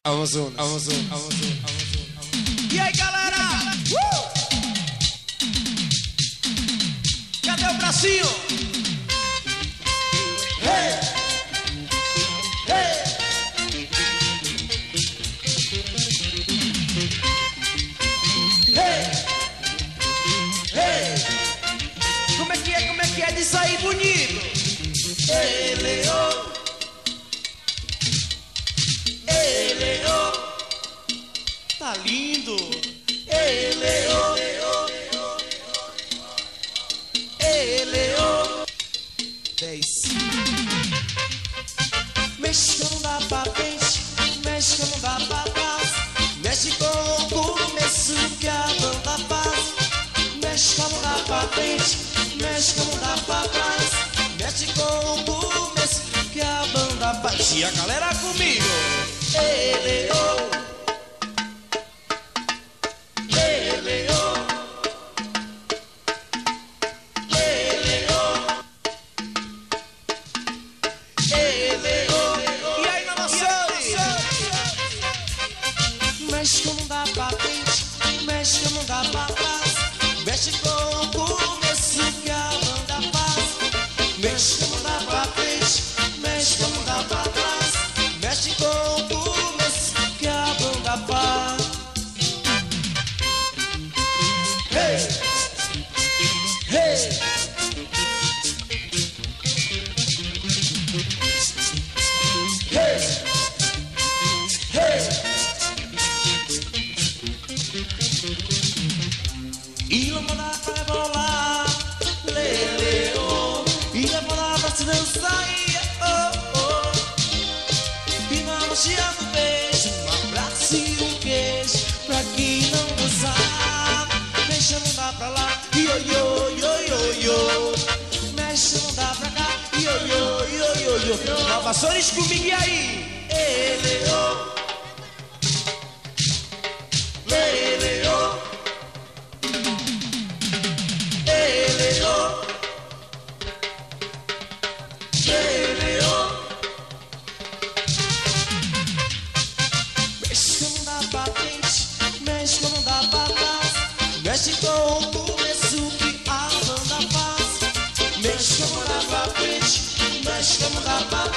Amazonas. E aí, galera? Cadê o bracinho? Hey! Hey! Hey! Hey! Como é que é de sair bonito? Ei, Leô! Ei, Leô! Tá lindo! Ei, Leô! Ei, Leô! 10. Mexe que não dá pra frente, mexe que não dá pra trás. Mexe com o começo que a banda faz. Mexe que não dá pra frente, mexe que não dá pra trás. Mexe com o começo que a banda faz. E a galera comigo! Ei, Leô! Ei, Leô! Ei, Leô! Ei, Leô! E aí, Nova Sori? Mexe que não dá pra frente, mexe que não dá pra trás. Mexe com o começo que a banda faz. Mexe que não dá pra frente, mexe que não dá pra trás. Mexe com o começo que a banda faz. Hey! Hey! Hey! Hey! E vamos lá pra bolar, leleo. E vamos lá pra se dançar, oh, oh. E vamos chiando beijo, um abraço e um queijo pra quem não dançar. Mexe não dá pra lá, io, io, io, io, io. Mexe não dá pra cá, io, io, io, io, io. Nova Sori comigo e aí? Leleo. Leleo. Leleo. Leleo. Mexe que não dá pra frente, mexe que não dá pra trás. Mexe com o começo que a banda faz. Mexe que não dá pra frente, mexe que não dá pra